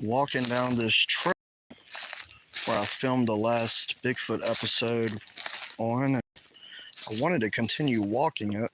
walking down this trail where I filmed the last Bigfoot episode on. And I wanted to continue walking it.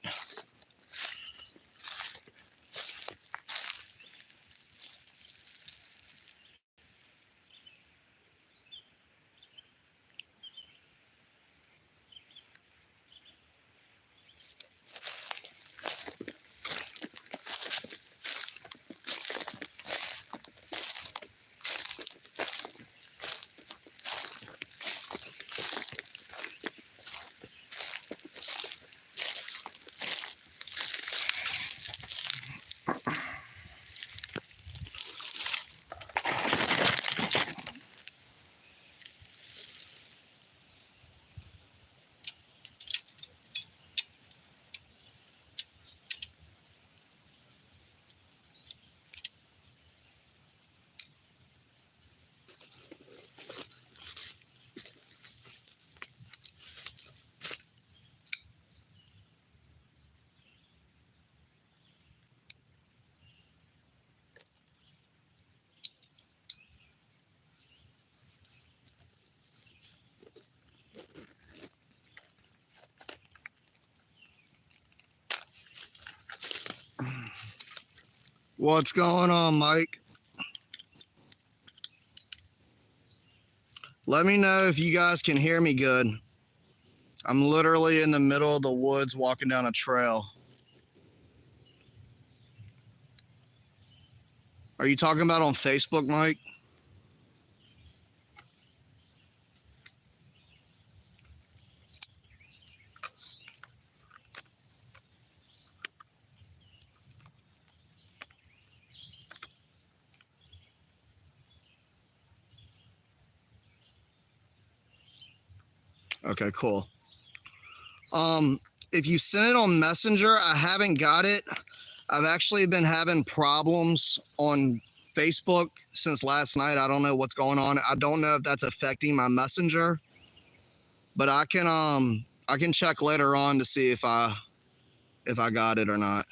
What's going on, Mike? Let me know if you guys can hear me good. I'm literally in the middle of the woods walking down a trail. Are you talking about on Facebook, Mike? Okay, cool. If you send it on Messenger, I haven't got it. I've actually been having problems on Facebook since last night. I don't know what's going on. I don't know if that's affecting my Messenger, but I can check later on to see if I got it or not.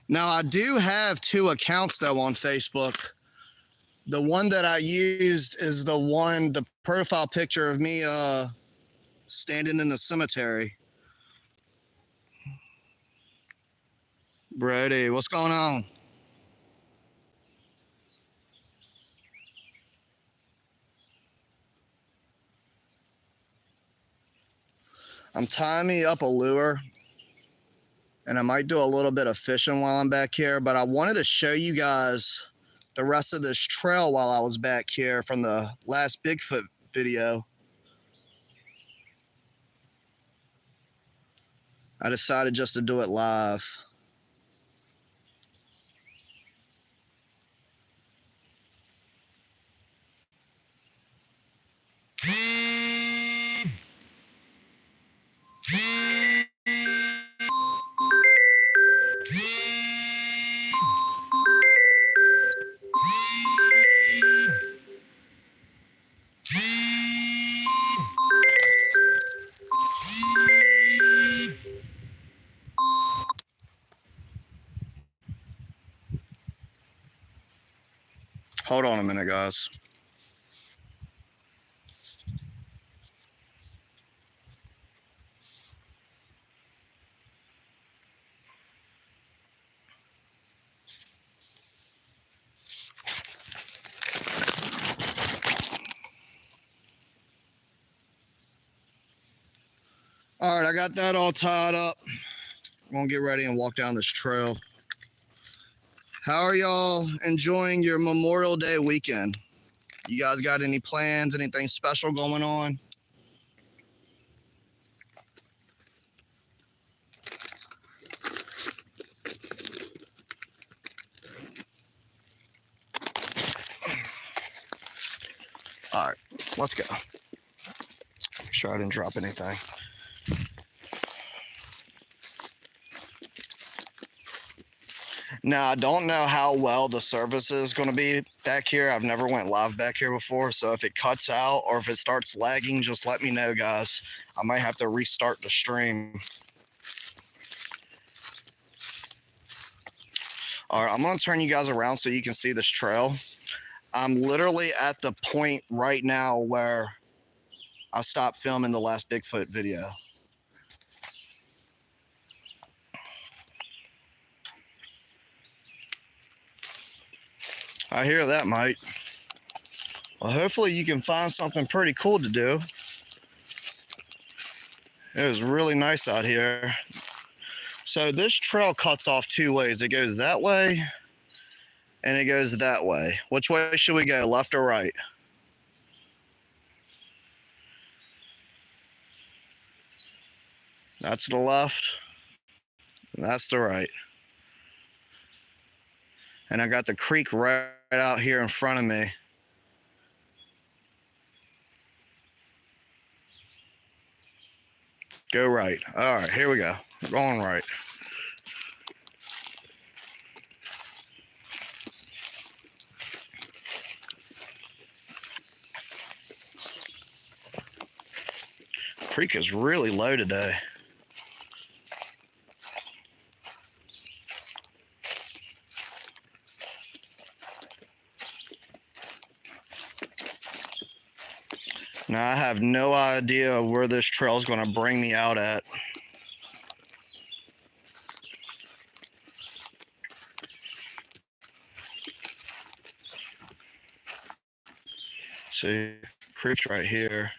Now I do have 2 accounts though on Facebook. The one that I used is the profile picture of me standing in the cemetery. Brody, what's going on? I'm tying me up a lure, and I might do a little bit of fishing while I'm back here, but I wanted to show you guys the rest of this trail while I was back here from the last Bigfoot video. I decided just to do it live. Hold on a minute, guys. All right, I got that all tied up. I'm gonna get ready and walk down this trail. How are y'all enjoying your Memorial Day weekend? You guys got any plans, anything special going on? All right, let's go. Make sure I didn't drop anything. Now, I don't know how well the service is going to be back here. I've never went live back here before, so if it cuts out or if it starts lagging, just let me know, guys. I might have to restart the stream. All right, I'm gonna turn you guys around so you can see this trail. I'm literally at the point right now where I stopped filming the last Bigfoot video. I hear that, Mike. Well, hopefully you can find something pretty cool to do. It was really nice out here. So this trail cuts off two ways. It goes that way and it goes that way. Which way should we go, left or right? That's the left, and that's the right. And I got the creek right out here in front of me. Go right. All right, here we go. We're going right. Creek is really low today. Now I have no idea where this trail is going to bring me out at. See, creek's right here.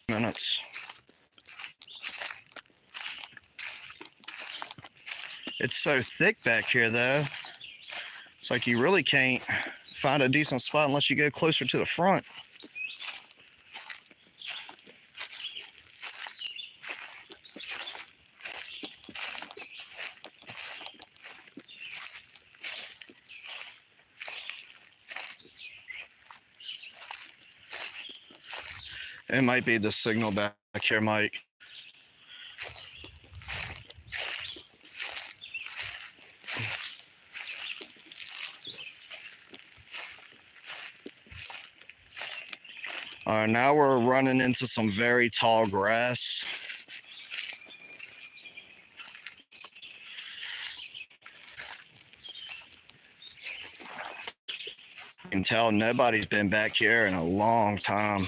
Minutes. It's so thick back here though. It's like you really can't find a decent spot unless you go closer to the front. It might be the signal back here, Mike. All right, now we're running into some very tall grass. You can tell nobody's been back here in a long time.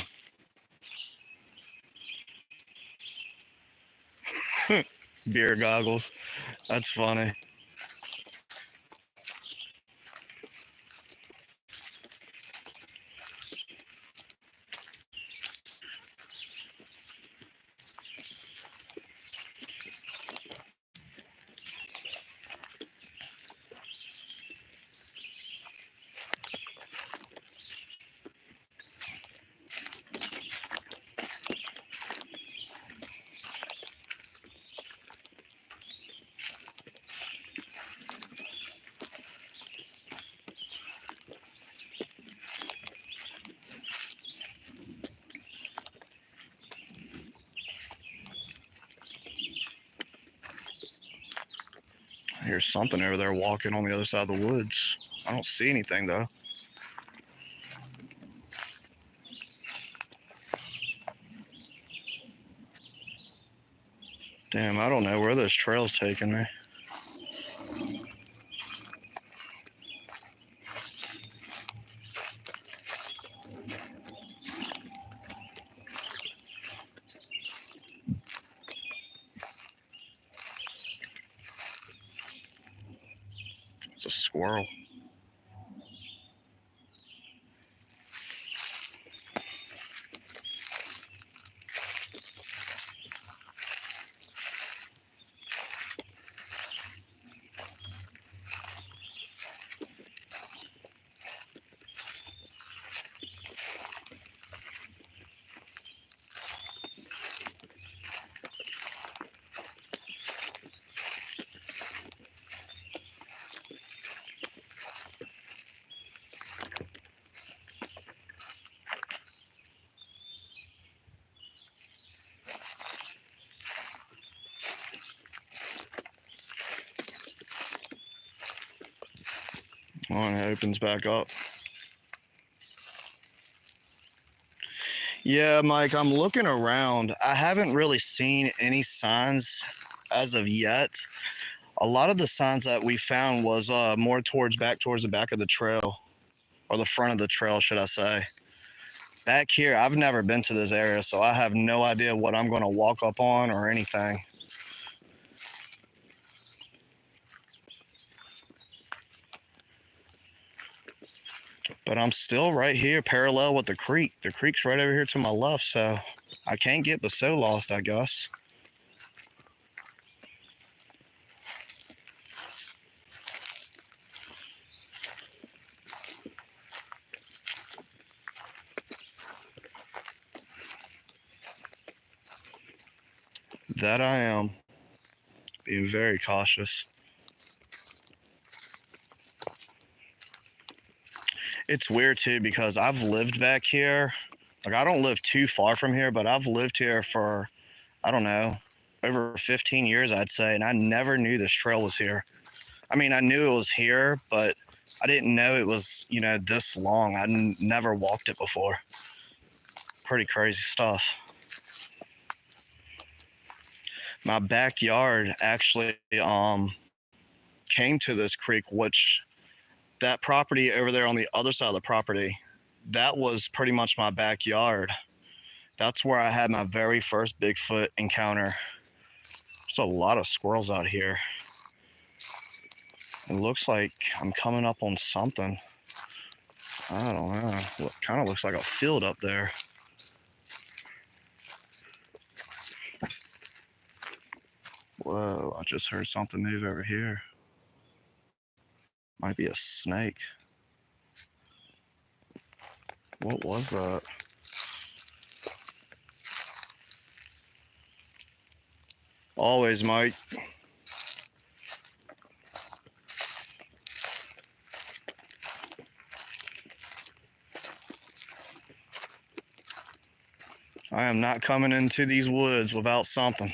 Beer goggles. That's funny. I hear something over there walking on the other side of the woods. I don't see anything though. Damn, I don't know where this trail's taking me. It's a squirrel. Oh, and it opens back up. Yeah, Mike, I'm looking around. I haven't really seen any signs as of yet A lot of the signs that we found was more towards the back of the trail, or the front of the trail, should I say. Back here, I've never been to this area, so I have no idea what I'm going to walk up on or anything. But I'm still right here parallel with the creek. The creek's right over here to my left, so I can't get but so lost, I guess. That I am. Being very cautious. It's weird too because I've lived back here. Like, I don't live too far from here, but I've lived here for, I don't know, over 15 years, I'd say, and I never knew this trail was here. I mean, I knew it was here, but I didn't know it was, you know, this long. I never walked it before. Pretty crazy stuff. My backyard actually came to this creek, which that property over there on the other side of the property, that was pretty much my backyard. That's where I had my very first Bigfoot encounter. There's a lot of squirrels out here. It looks like I'm coming up on something. I don't know. It kind of looks like a field up there. Whoa, I just heard something move over here. Might be a snake. What was that? Always, Mike. I am not coming into these woods without something.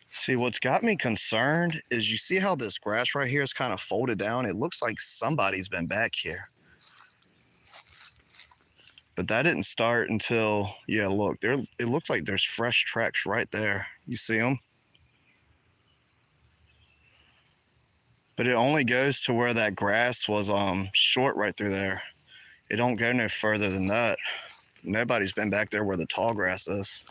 See, what's got me concerned is you see how this grass right here is kind of folded down? It looks like somebody's been back here. But that didn't start until, yeah, look, there. It looks like there's fresh tracks right there. You see them? But it only goes to where that grass was short right through there. It don't go no further than that. Nobody's been back there where the tall grass is.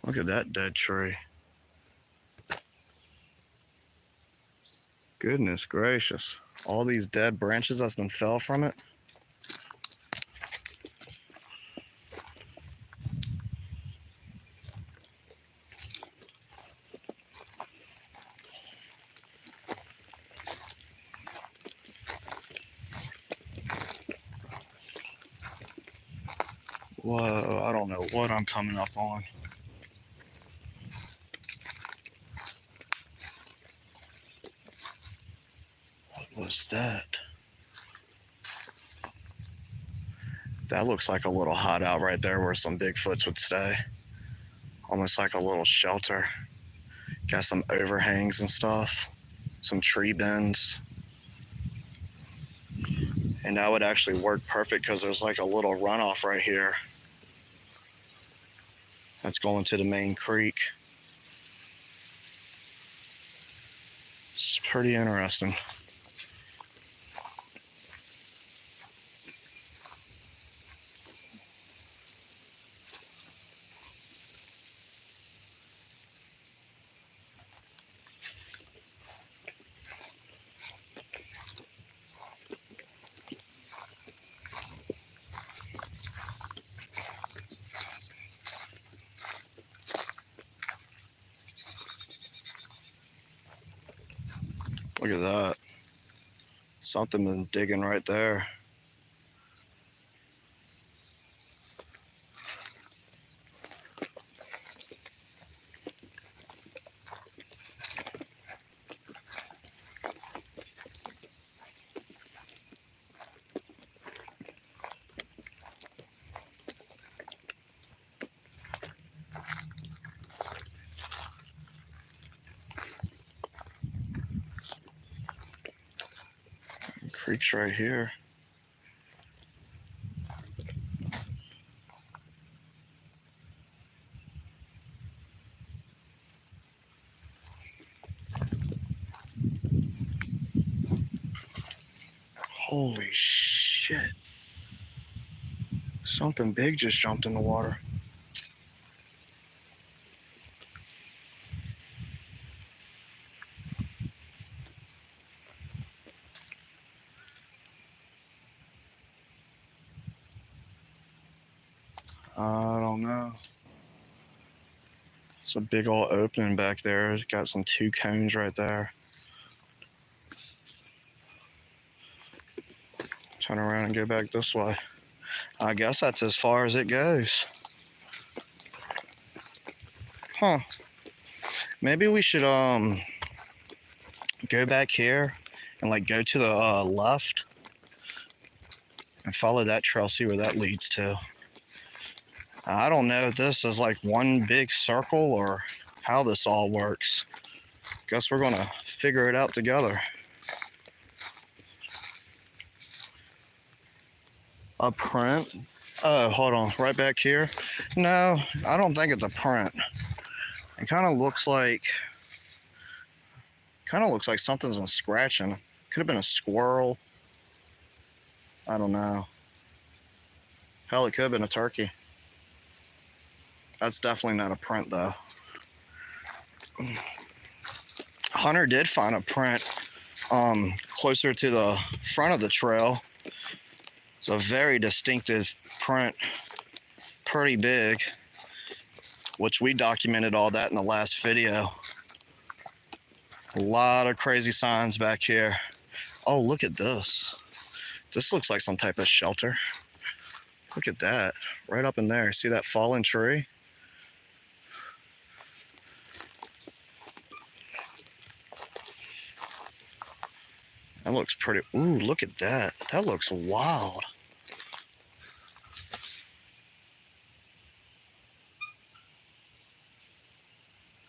Look at that dead tree. Goodness gracious. All these dead branches that's been fell from it. Whoa, I don't know what I'm coming up on. What was that? That looks like a little hideout right there where some Bigfoots would stay. Almost like a little shelter. Got some overhangs and stuff. Some tree bends. And that would actually work perfect because there's like a little runoff right here. That's going to the main creek. It's pretty interesting. Look at that. Something been digging right there. Creek's right here. Holy shit. Something big just jumped in the water. I don't know. It's a big old opening back there. It's got some 2 cones right there. Turn around and go back this way. I guess that's as far as it goes. Huh. Maybe we should go back here and like go to the left and follow that trail, see where that leads to. I don't know if this is like one big circle or how this all works. Guess we're gonna figure it out together. A print? Oh, hold on, right back here? No, I don't think it's a print. It kind of looks like something's been scratching. Could have been a squirrel. I don't know. Hell, it could have been a turkey. That's definitely not a print though. Hunter did find a print closer to the front of the trail. It's a very distinctive print, pretty big, which we documented all that in the last video. A lot of crazy signs back here. Oh, look at this. This looks like some type of shelter. Look at that, right up in there. See that fallen tree? That looks pretty, ooh, look at that. That looks wild.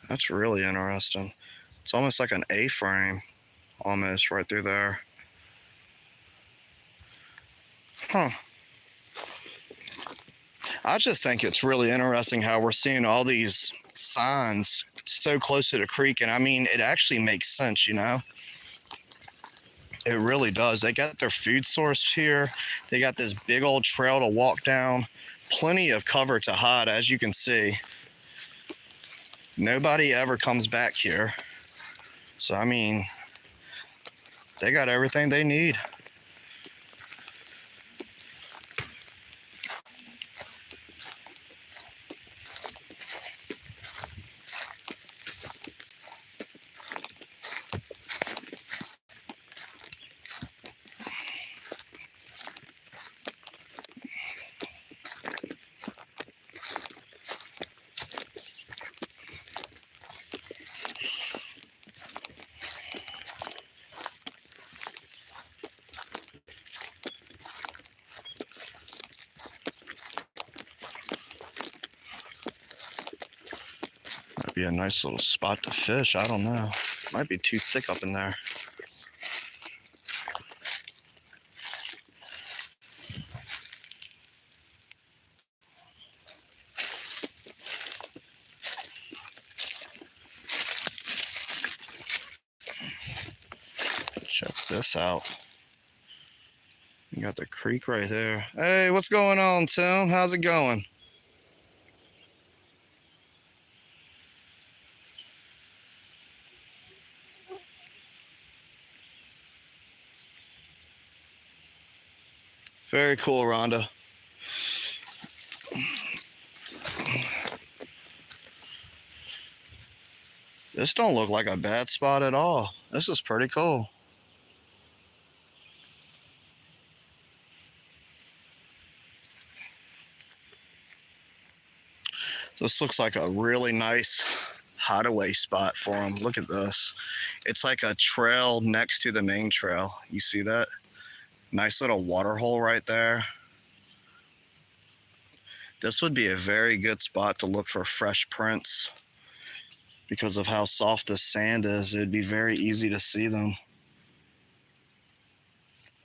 That's really interesting. It's almost like an A-frame, almost right through there. Huh. I just think it's really interesting how we're seeing all these signs so close to the creek. And I mean, it actually makes sense, you know? It really does. They got their food source here. They got this big old trail to walk down. Plenty of cover to hide, as you can see. Nobody ever comes back here. So, I mean, they got everything they need. Might be a nice little spot to fish. I don't know. Might be too thick up in there. Check this out. You got the creek right there. Hey, what's going on, Tim? How's it going? Very cool, Rhonda. This don't look like a bad spot at all. This is pretty cool. This looks like a really nice hideaway spot for them. Look at this. It's like a trail next to the main trail. You see that? Nice little water hole right there. This would be a very good spot to look for fresh prints. Because of how soft the sand is, it'd be very easy to see them.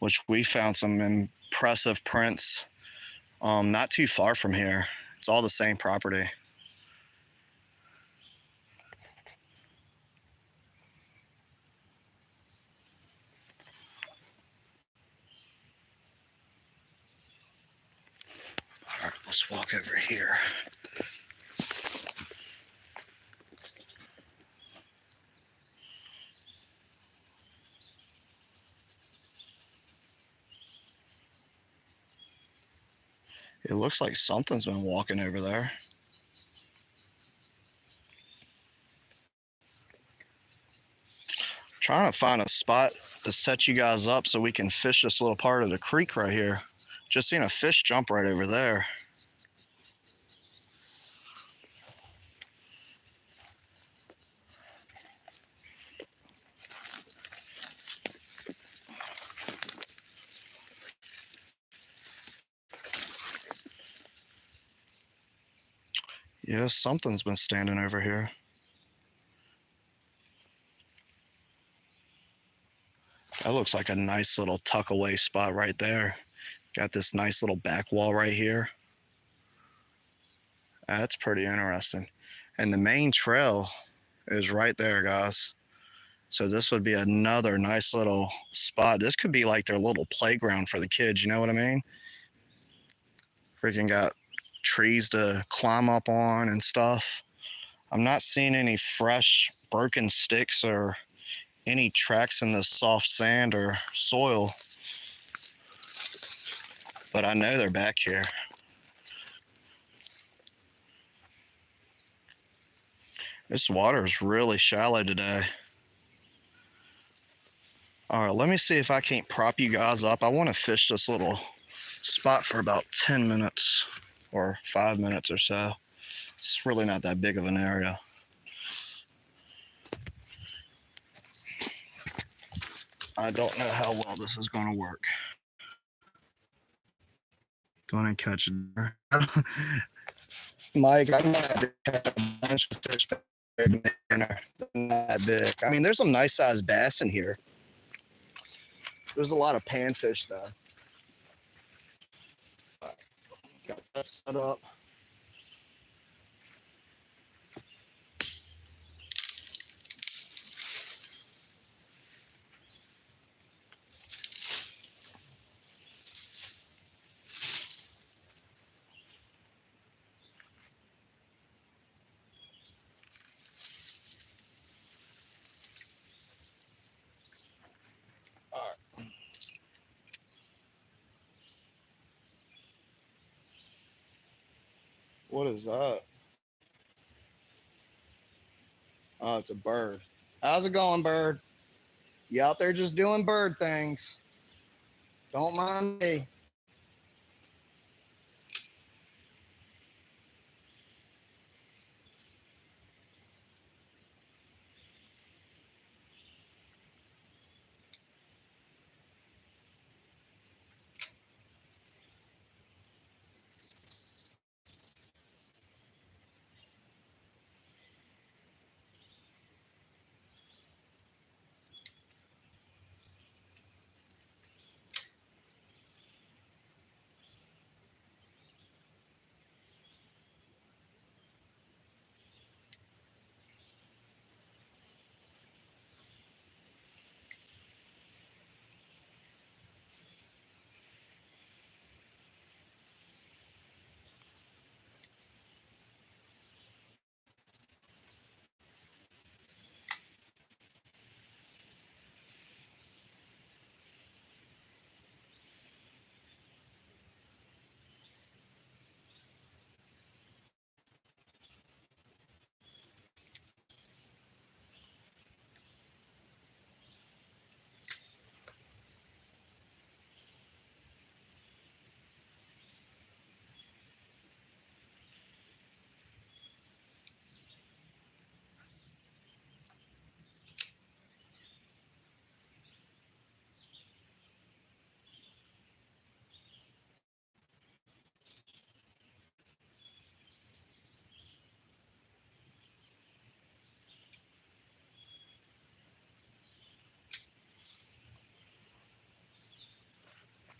which we found some impressive prints not too far from here. It's all the same property. All right, let's walk over here. It looks like something's been walking over there. Trying to find a spot to set you guys up so we can fish this little part of the creek right here. Just seen a fish jump right over there. Yeah, something's been standing over here. That looks like a nice little tuck away spot right there. Got this nice little back wall right here. That's pretty interesting. And the main trail is right there, guys. So this would be another nice little spot. This could be like their little playground for the kids, you know what I mean? Freaking got trees to climb up on and stuff. I'm not seeing any fresh broken sticks or any tracks in the soft sand or soil, but I know they're back here. This water is really shallow today. All right, let me see if I can't prop you guys up. I want to fish this little spot for about 10 minutes or 5 minutes or so. It's really not that big of an area. I don't know how well this is going to work. Going to catch it. Mike, I'm going to catch a bunch of fish not that big. I mean, there's some nice sized bass in here. There's a lot of panfish though. Got that set up. All right. What is that? Oh, it's a bird. How's it going, bird? You out there just doing bird things? Don't mind me.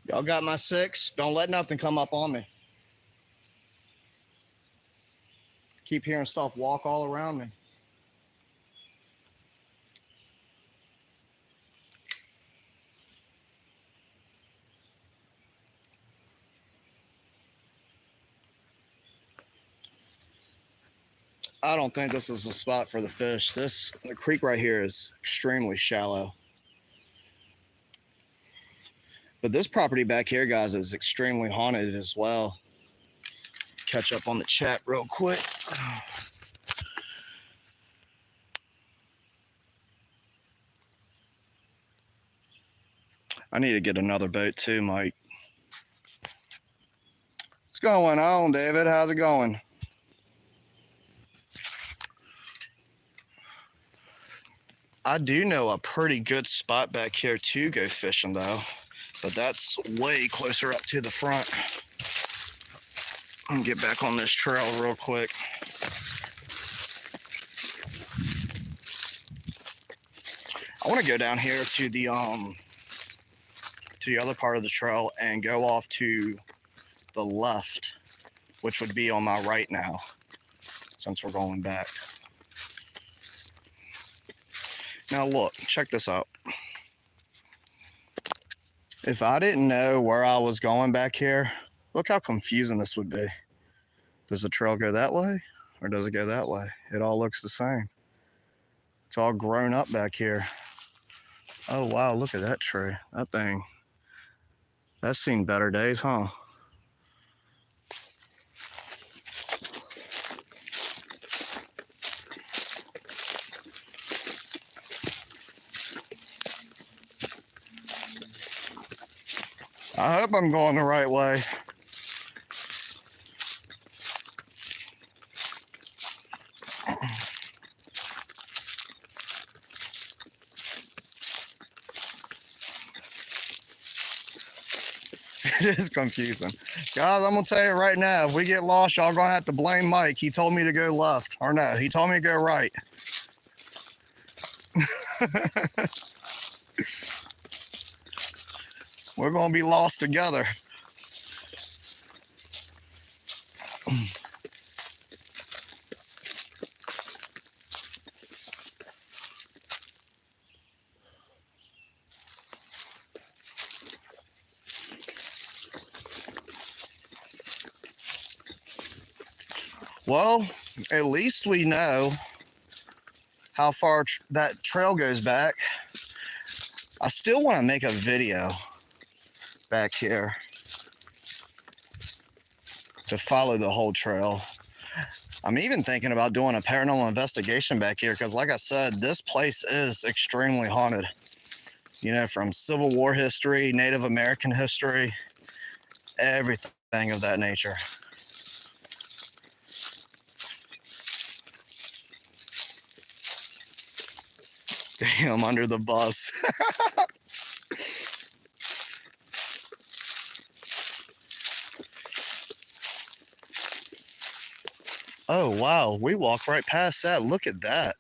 Y'all got my 6. Don't let nothing come up on me. Keep hearing stuff walk all around me. I don't think this is the spot for the fish. The creek right here is extremely shallow. But this property back here, guys, is extremely haunted as well. Catch up on the chat real quick. I need to get another boat too, Mike. What's going on, David? How's it going? I do know a pretty good spot back here to go fishing though, but that's way closer up to the front. I'm gonna get back on this trail real quick. I want to go down here to the other part of the trail and go off to the left, which would be on my right now, since we're going back. Now look, check this out. If I didn't know where I was going back here, look how confusing this would be. Does the trail go that way or does it go that way? It all looks the same. It's all grown up back here. Oh wow, look at that tree. That thing, that's seen better days, huh? I hope I'm going the right way. It is confusing. Guys, I'm gonna tell you right now, if we get lost, y'all gonna have to blame Mike. He told me to go left. Or no, he told me to go right. We're gonna be lost together. Well, at least we know how far that trail goes back. I still want to make a video back here to follow the whole trail. I'm even thinking about doing a paranormal investigation back here because, like I said, this place is extremely haunted. You know, from Civil War history, Native American history, everything of that nature. Damn, under the bus. Oh, wow. We walked right past that. Look at that.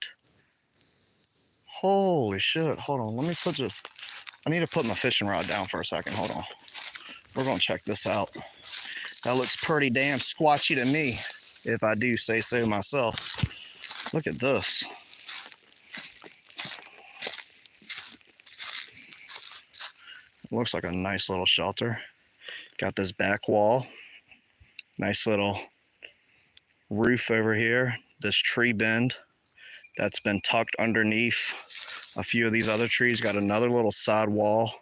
Holy shit. Hold on. Let me put this. I need to put my fishing rod down for a second. Hold on. We're going to check this out. That looks pretty damn squatchy to me, if I do say so myself. Look at this. Looks like a nice little shelter. Got this back wall. Nice little roof over here. This tree bend that's been tucked underneath a few of these other trees. Got another little side wall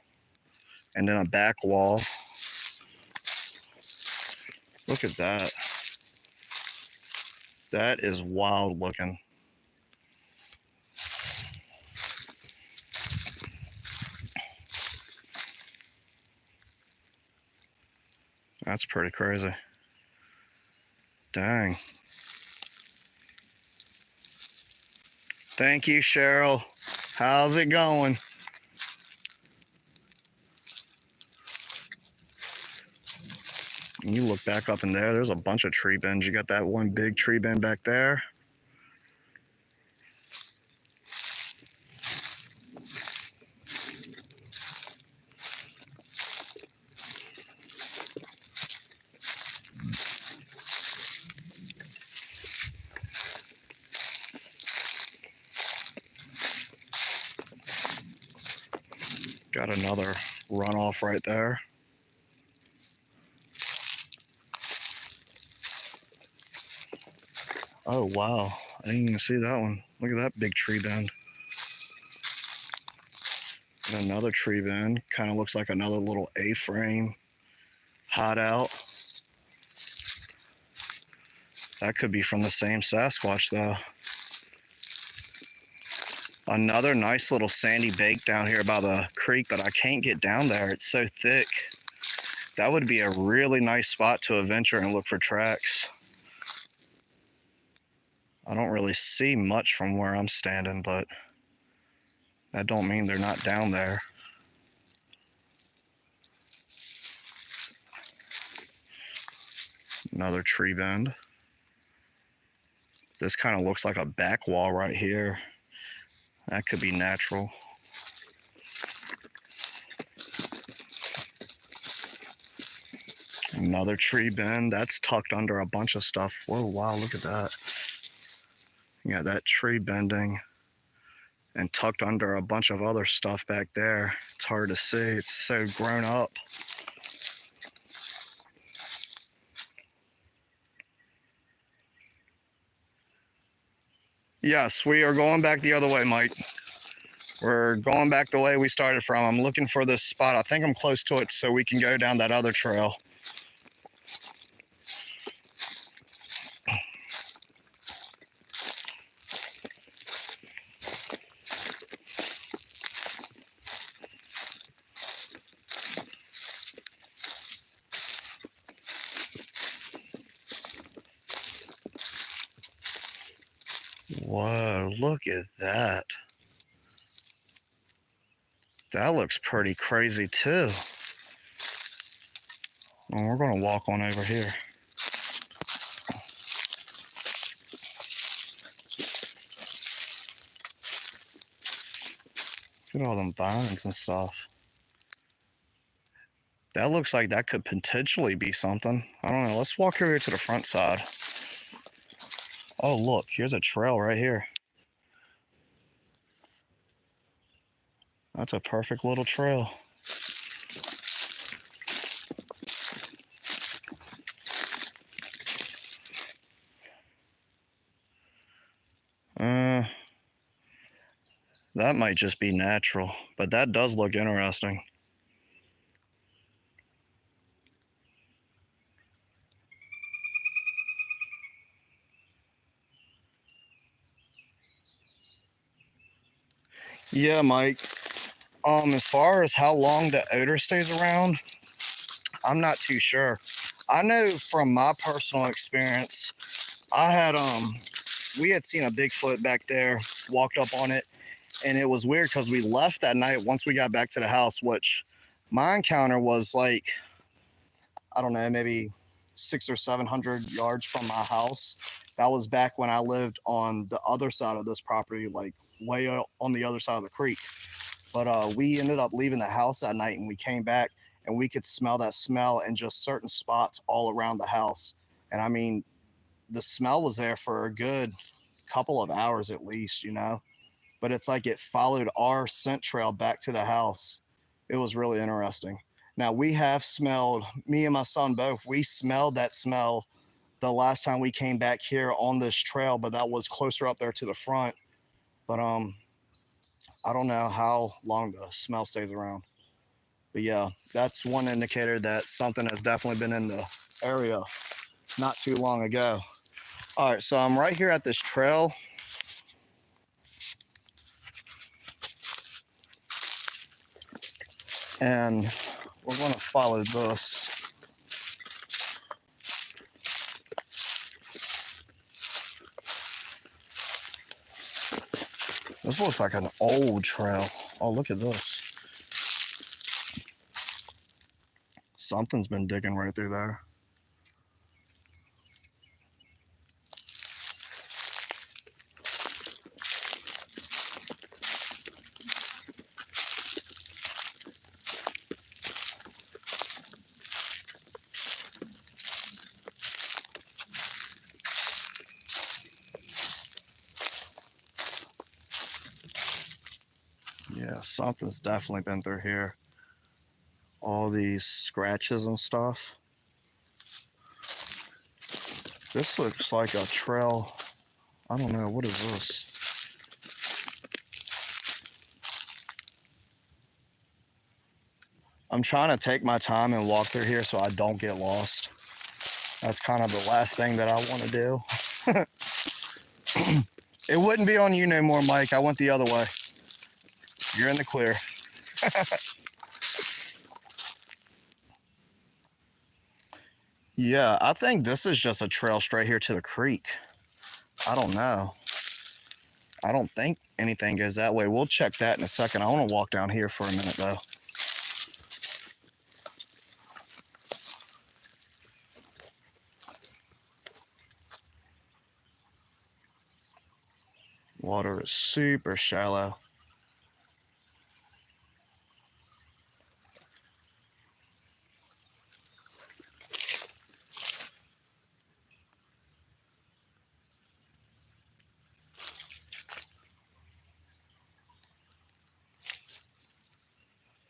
and then a back wall. Look at that. That is wild looking. That's pretty crazy. Dang. Thank you, Cheryl. How's it going? You look back up in there, there's a bunch of tree bends. You got that one big tree bend back there. Got another runoff right there. Oh, wow. I didn't even see that one. Look at that big tree bend. And another tree bend. Kind of looks like another little A-frame hideout. That could be from the same Sasquatch, though. Another nice little sandy bake down here by the creek, but I can't get down there. It's so thick. That would be a really nice spot to adventure and look for tracks. I don't really see much from where I'm standing, but that don't mean they're not down there. Another tree bend. This kind of looks like a back wall right here. That could be natural. Another tree bend. That's tucked under a bunch of stuff. Whoa, wow, look at that. Yeah, that tree bending and tucked under a bunch of other stuff back there. It's hard to see. It's so grown up. Yes, we are going back the other way, Mike. We're going back the way we started from. I'm looking for this spot. I think I'm close to it so we can go down that other trail. Whoa, look at that. That looks pretty crazy too. Well, we're gonna walk on over here. Look at all them vines and stuff. That looks like that could potentially be something. I don't know. Let's walk over here to the front side. Oh, look, here's a trail right here. That's a perfect little trail. That might just be natural, but that does look interesting. Yeah, Mike. As far as how long the odor stays around, I'm not too sure. I know from my personal experience, we had seen a Bigfoot back there, walked up on it, and it was weird because we left that night once we got back to the house, which my encounter was like, I don't know, maybe 600 or 700 yards from my house. That was back when I lived on the other side of this property, like way on the other side of the creek. But we ended up leaving the house that night, and we came back, and we could smell that smell in just certain spots all around the house. And I mean, the smell was there for a good couple of hours at least, you know? But it's like it followed our scent trail back to the house. It was really interesting. Now, we have smelled, me and my son both, we smelled that smell the last time we came back here on this trail, but that was closer up there to the front. But I don't know how long the smell stays around. But yeah, that's one indicator that something has definitely been in the area not too long ago. All right, so I'm right here at this trail. And we're going to follow this. This looks like an old trail. Oh, look at this. Something's been digging right through there. Yeah, Yeah, something's definitely been through here. All these scratches and stuff. This looks like a trail. I don't know, what is this? I'm trying to take my time and walk through here so I don't get lost. That's kind of the last thing that I want to do. It wouldn't be on you no more, Mike. I went the other way. You're in the clear. Yeah, I think this is just a trail straight here to the creek. I don't know. I don't think anything goes that way. We'll check that in a second. I want to walk down here for a minute, though. Water is super shallow.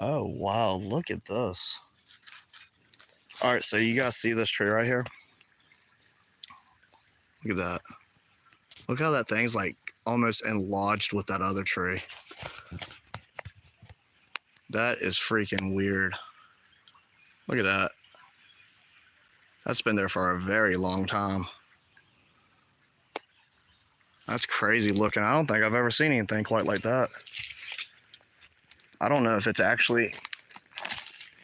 Oh, wow. Look at this. All right, so you guys see this tree right here? Look at that. Look how that thing's like almost enlarged with that other tree. That is freaking weird. Look at that. That's been there for a very long time. That's crazy looking. I don't think I've ever seen anything quite like that. I don't know if it's actually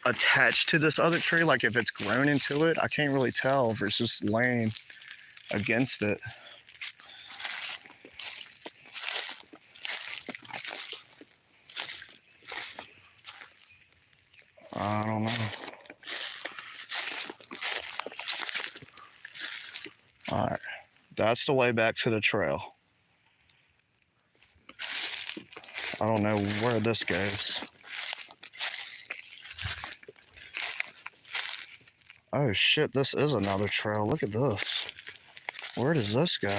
attached to this other tree, like if it's grown into it. I can't really tell if it's just laying against it. I don't know. All right, that's the way back to the trail. I don't know where this goes. Oh shit, this is another trail. Look at this. Where does this go?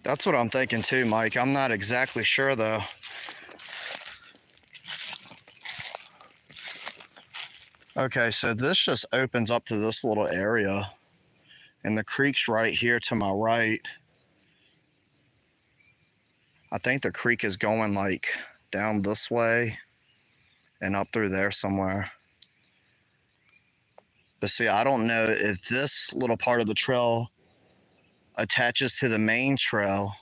That's what I'm thinking too, Mike. I'm not exactly sure though. Okay, so this just opens up to this little area, and the creek's right here to my right. I think the creek is going like down this way and up through there somewhere. But see, I don't know if this little part of the trail attaches to the main trail.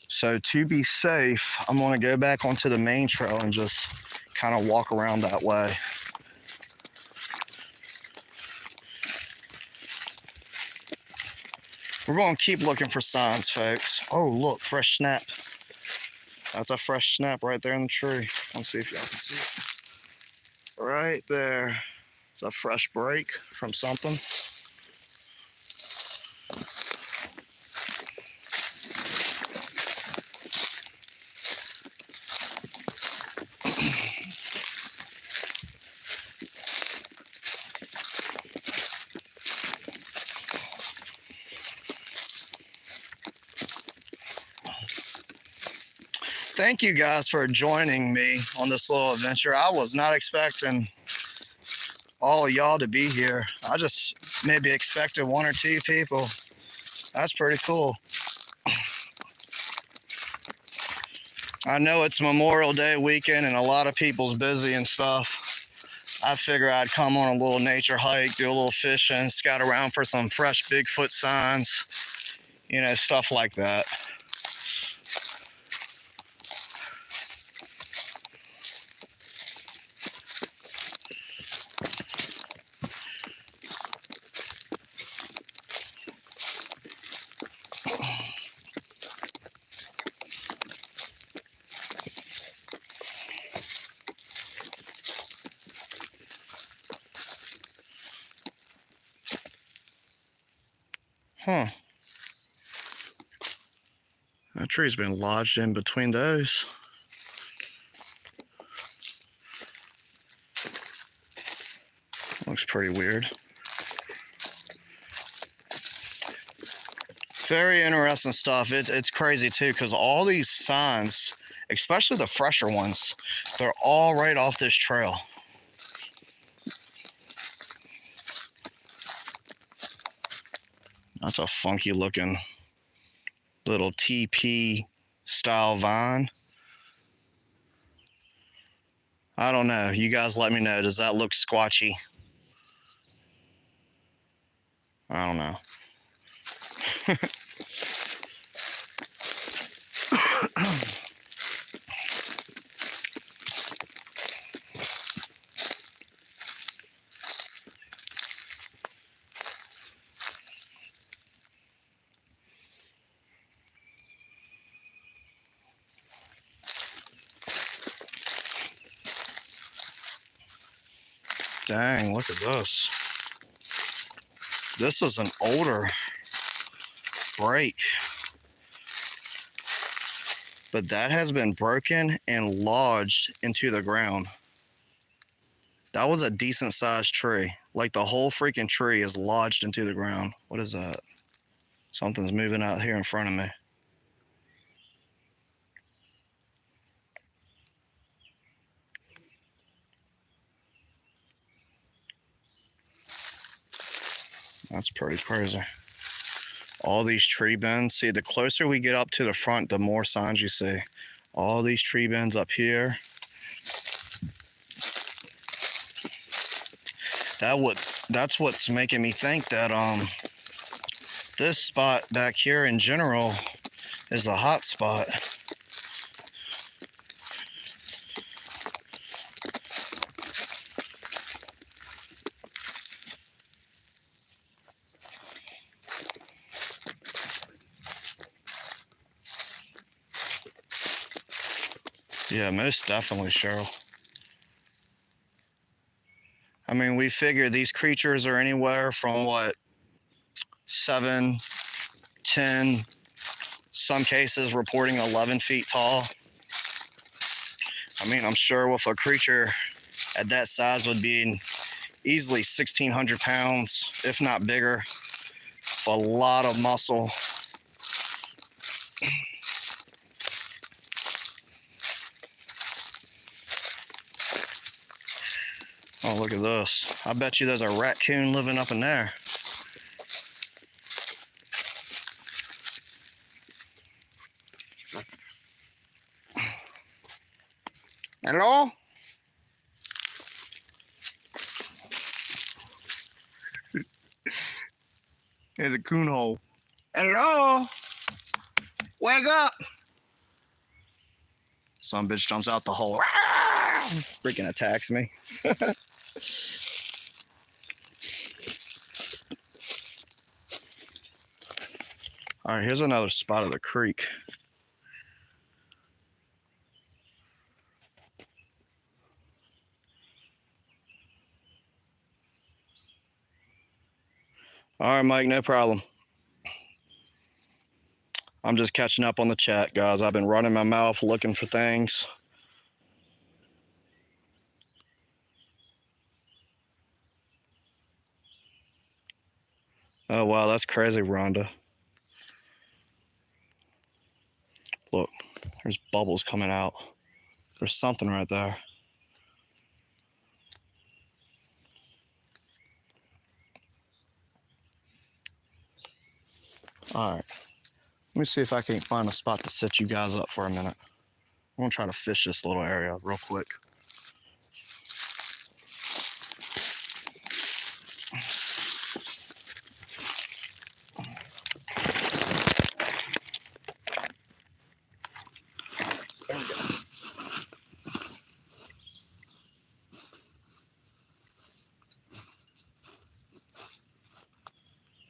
So to be safe, I'm gonna go back onto the main trail and just kind of walk around that way. We're gonna keep looking for signs, folks. Oh, look, fresh snap. That's a fresh snap right there in the tree. Let's see if y'all can see it. Right there. It's a fresh break from something. Thank you guys for joining me on this little adventure. I was not expecting all of y'all to be here. I just maybe expected one or two people. That's pretty cool. I know it's Memorial Day weekend and a lot of people's busy and stuff. I figure I'd come on a little nature hike, do a little fishing, scout around for some fresh Bigfoot signs, you know, stuff like that. Huh. That tree's been lodged in between those. Looks pretty weird. Very interesting stuff. It's crazy too, because all these signs, especially the fresher ones, they're all right off this trail. That's a funky looking little TP style vine. I don't know. You guys let me know. Does that look squatchy? I don't know. Dang, look at this. This is an older break, but that has been broken and lodged into the ground. That was a decent sized tree. Like the whole freaking tree is lodged into the ground. What is that? Something's moving out here in front of me. That's pretty crazy. All these tree bends. See, the closer we get up to the front, the more signs you see. All these tree bends up here. That's what's making me think that this spot back here in general is a hot spot. Yeah, most definitely, Cheryl. I mean, we figure these creatures are anywhere from what, 7, 10, some cases reporting 11 feet tall. I mean, I'm sure with a creature at that size would be easily 1,600 pounds, if not bigger. With a lot of muscle. Oh, look at this. I bet you there's a raccoon living up in there. Hello? There's a coon hole. Hello? Wake up! Some bitch jumps out the hole. Freaking attacks me. All right, here's another spot of the creek. All right, Mike, no problem. I'm just catching up on the chat, guys. I've been running my mouth looking for things. Oh, wow, that's crazy, Rhonda. Look, there's bubbles coming out. There's something right there. All right, let me see if I can't find a spot to set you guys up for a minute. I'm gonna try to fish this little area real quick.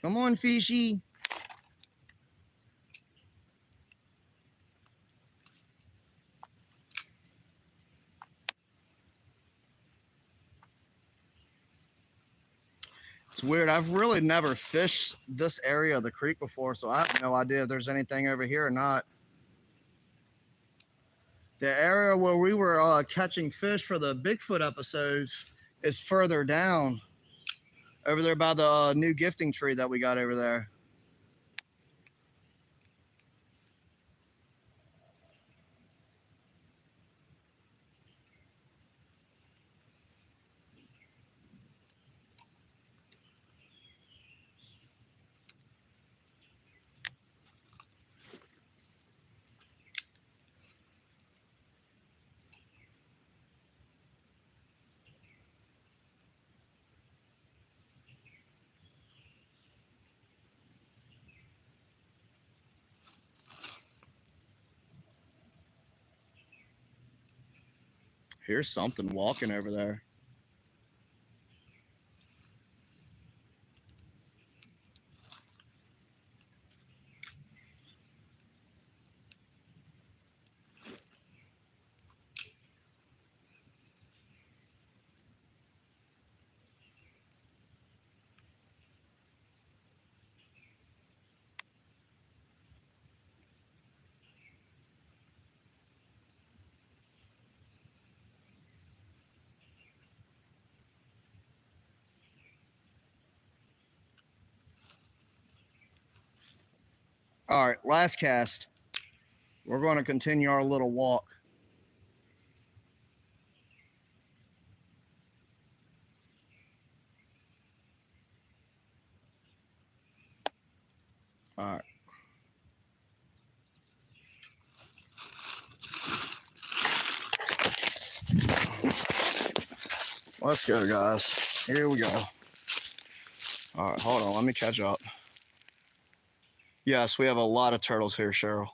Come on, fishy. It's weird. I've really never fished this area of the creek before, so I have no idea if there's anything over here or not. The area where we were catching fish for the Bigfoot episodes is further down, over there by the new gifting tree that we got over there. Here's something walking over there. All right, last cast. We're going to continue our little walk. All right. Let's go, guys. Here we go. All right, hold on. Let me catch up. Yes, we have a lot of turtles here, Cheryl.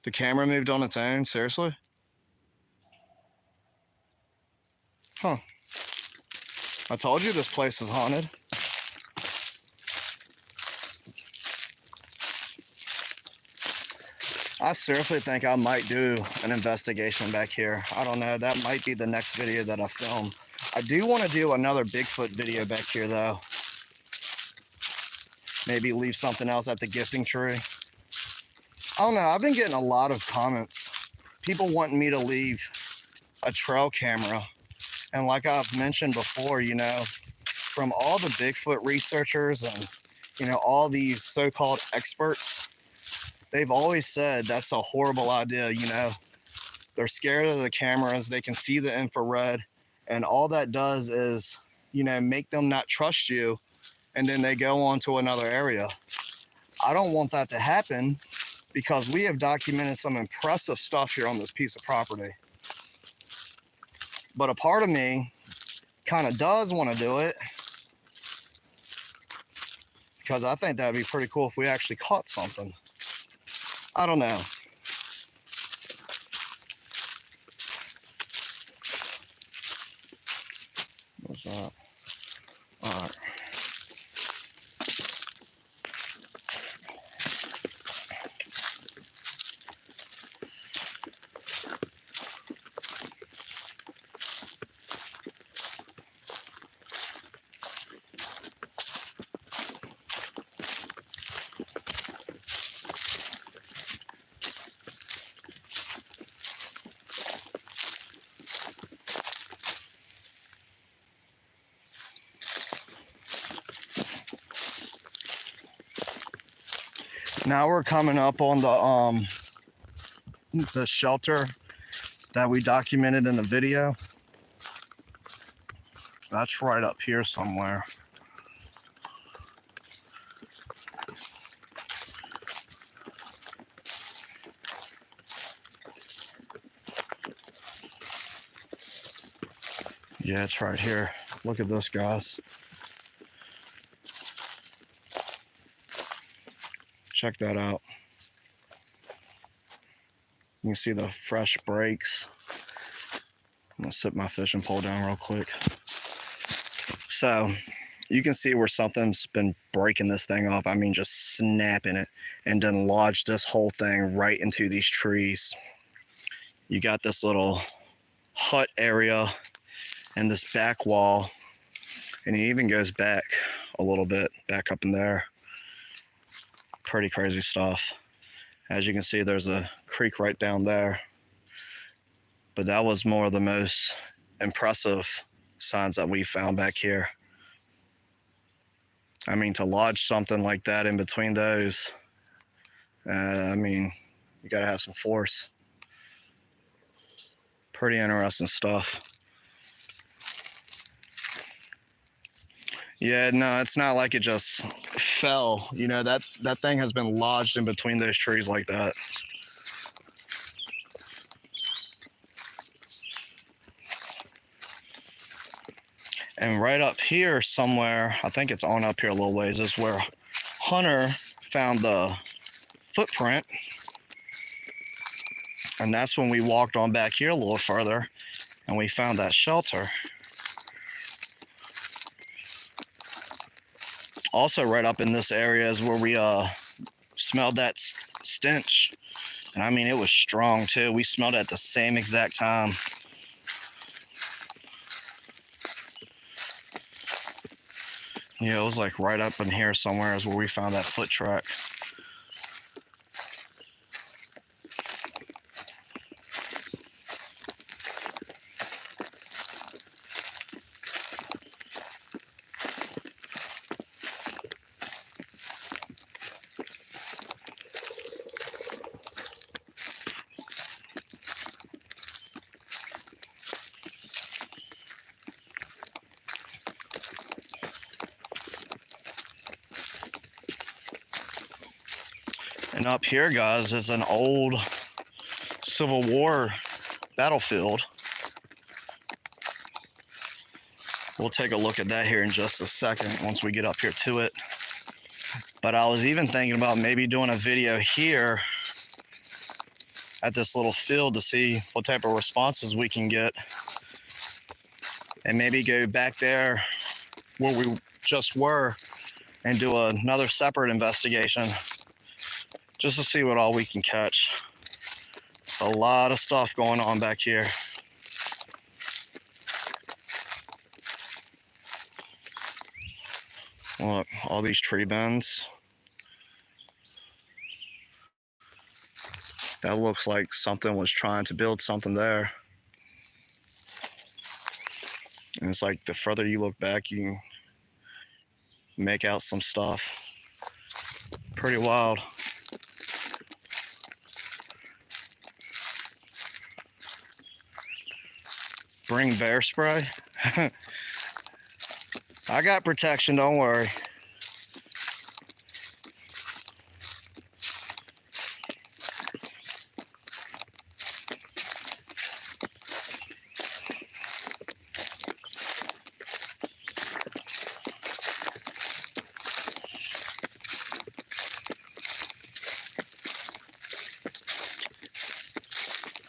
The camera moved on its own? Seriously? Huh. I told you this place is haunted. I seriously think I might do an investigation back here. I don't know. That might be the next video that I film. I do want to do another Bigfoot video back here, though. Maybe leave something else at the gifting tree. I don't know. I've been getting a lot of comments. People wanting me to leave a trail camera. And like I've mentioned before, you know, from all the Bigfoot researchers and, you know, all these so-called experts, they've always said that's a horrible idea, you know. They're scared of the cameras. They can see the infrared. And all that does is, you know, make them not trust you. And then they go on to another area. I don't want that to happen because we have documented some impressive stuff here on this piece of property. But a part of me kind of does want to do it because I think that'd be pretty cool if we actually caught something. I don't know. What's that? All right. Now we're coming up on the shelter that we documented in the video. That's right up here somewhere. Yeah, it's right here. Look at this, guys. Check that out. You can see the fresh breaks. I'm gonna sit my fishing pole down real quick. So you can see where something's been breaking this thing off. I mean, just snapping it and then lodged this whole thing right into these trees. You got this little hut area and this back wall. And he even goes back a little bit, back up in there. Pretty crazy stuff. As you can see, there's a creek right down there. But that was more of the most impressive signs that we found back here. I mean, to lodge something like that in between those, I mean, you gotta have some force. Pretty interesting stuff. Yeah, no, it's not like it just fell. You know, that thing has been lodged in between those trees like that. And right up here somewhere, I think it's on up here a little ways, is where Hunter found the footprint. And that's when we walked on back here a little further and we found that shelter. Also right up in this area is where we smelled that stench. And I mean, it was strong too. We smelled it at the same exact time. Yeah, it was like right up in here somewhere is where we found that foot track. And up here, guys, is an old Civil War battlefield. We'll take a look at that here in just a second once we get up here to it. But I was even thinking about maybe doing a video here at this little field to see what type of responses we can get. And maybe go back there where we just were and do another separate investigation just to see what all we can catch. A lot of stuff going on back here. Look, all these tree bends. That looks like something was trying to build something there. And it's like the further you look back, you can make out some stuff. Pretty wild. Bring bear spray. I got protection, don't worry.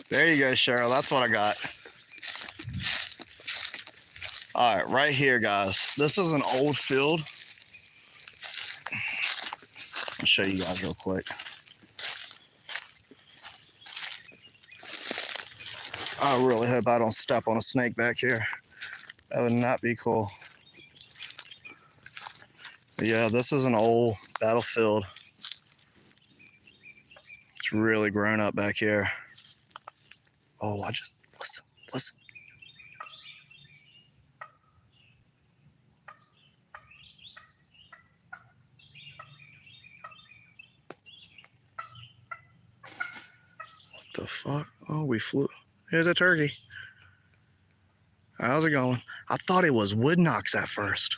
There you go, Cheryl. That's what I got. All right, right here, guys. This is an old field. I'll show you guys real quick. I really hope I don't step on a snake back here. That would not be cool. But yeah, this is an old battlefield. It's really grown up back here. Oh, listen. What the fuck? Oh, we flew. Here's a turkey. How's it going? I thought it was woodnocks at first.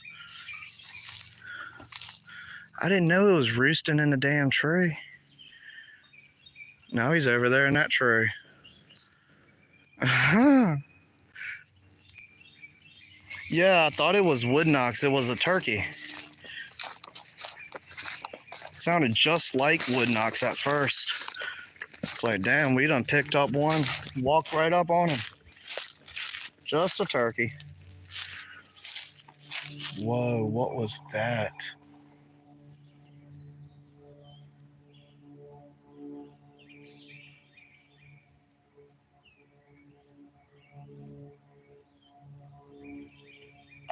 I didn't know it was roosting in the damn tree. Now he's over there in that tree. Yeah, I thought it was woodnocks. It was a turkey. Sounded just like woodnocks at first. It's like, damn, we done picked up one, walked right up on him. Just a turkey. Whoa, what was that?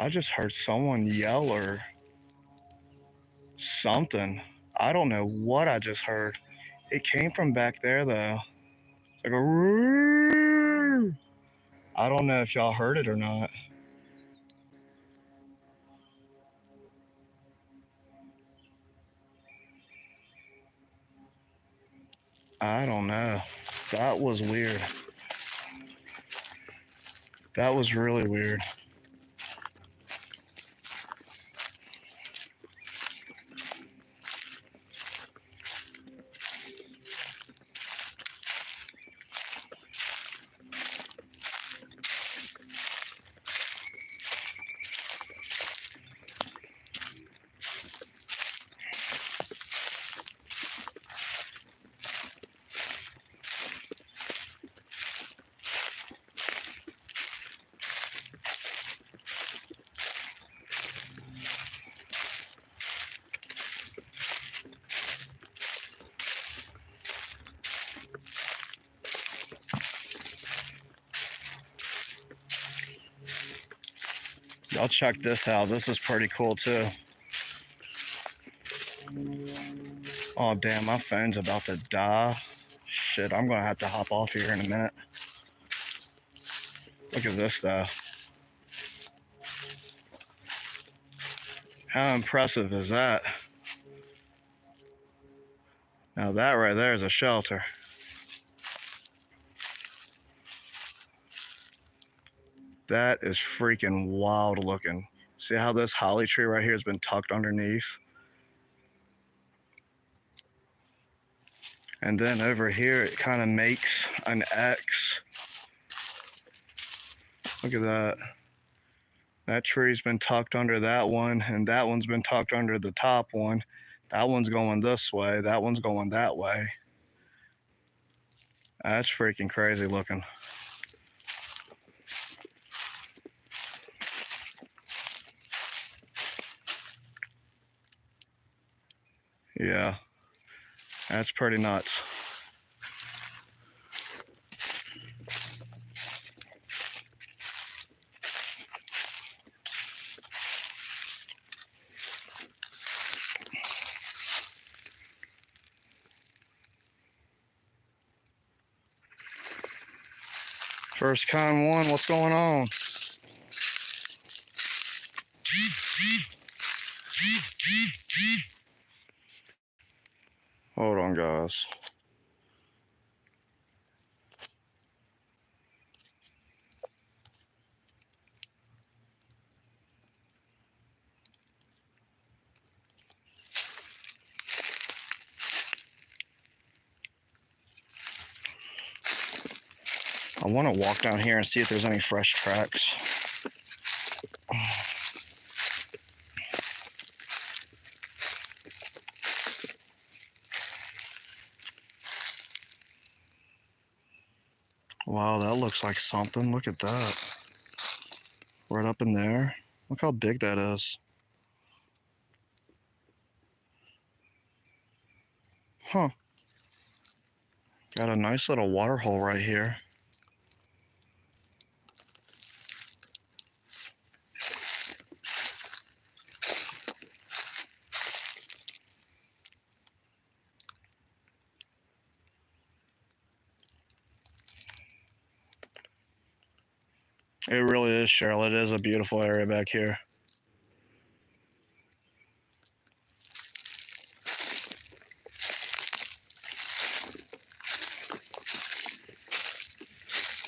I just heard someone yell or something. I don't know what I just heard. It came from back there though. Like a roar. I don't know if y'all heard it or not. I don't know. That was weird. That was really weird. Y'all check this out. This is pretty cool too. Oh damn, my phone's about to die. Shit, I'm gonna have to hop off here in a minute. Look at this though. How impressive is that? Now that right there is a shelter. That is freaking wild looking. See how this holly tree right here has been tucked underneath? And then over here, it kind of makes an X. Look at that. That tree's been tucked under that one, and that one's been tucked under the top one. That one's going this way. That one's going that way. That's freaking crazy looking. Yeah, that's pretty nuts. First con one, what's going on? Hold on, guys. I want to walk down here and see if there's any fresh tracks. Wow, that looks like something. Look at that. Right up in there. Look how big that is. Huh. Got a nice little water hole right here. It really is, Cheryl. It is a beautiful area back here.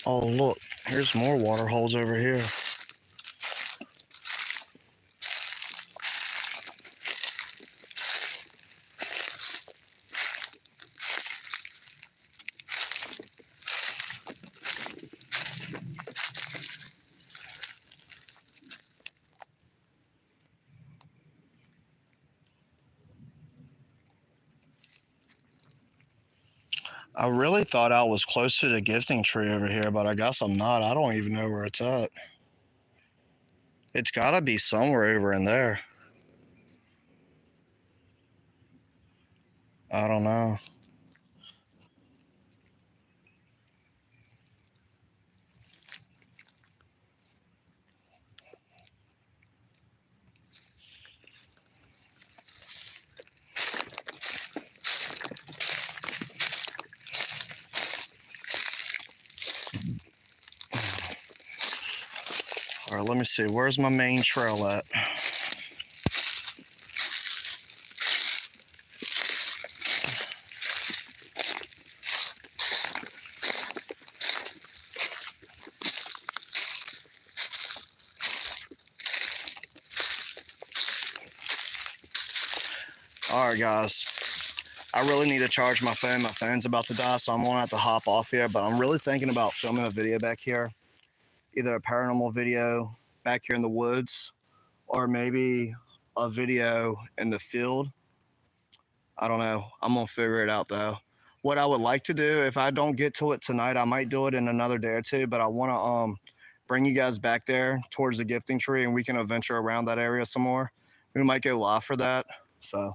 Oh, look. Here's more water holes over here. I really thought I was close to the gifting tree over here, but I guess I'm not. I don't even know where it's at. It's got to be somewhere over in there. I don't know. All right, let me see. Where's my main trail at? All right, guys. I really need to charge my phone. My phone's about to die, so I'm gonna have to hop off here. But I'm really thinking about filming a video back here, either a paranormal video back here in the woods, or maybe a video in the field. I don't know. I'm gonna figure it out though. What I would like to do, if I don't get to it tonight, I might do it in another day or two. But I want to bring you guys back there towards the gifting tree, and we can adventure around that area some more. We might go live for that. So.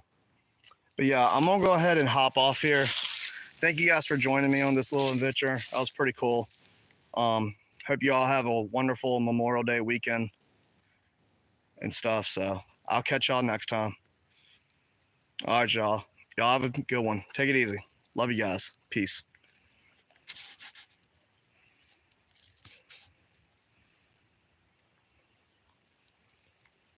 But yeah, I'm gonna go ahead and hop off here. Thank you guys for joining me on this little adventure. That was pretty cool. Hope you all have a wonderful Memorial Day weekend and stuff. So I'll catch y'all next time. All right, y'all. Y'all have a good one. Take it easy. Love you guys. Peace.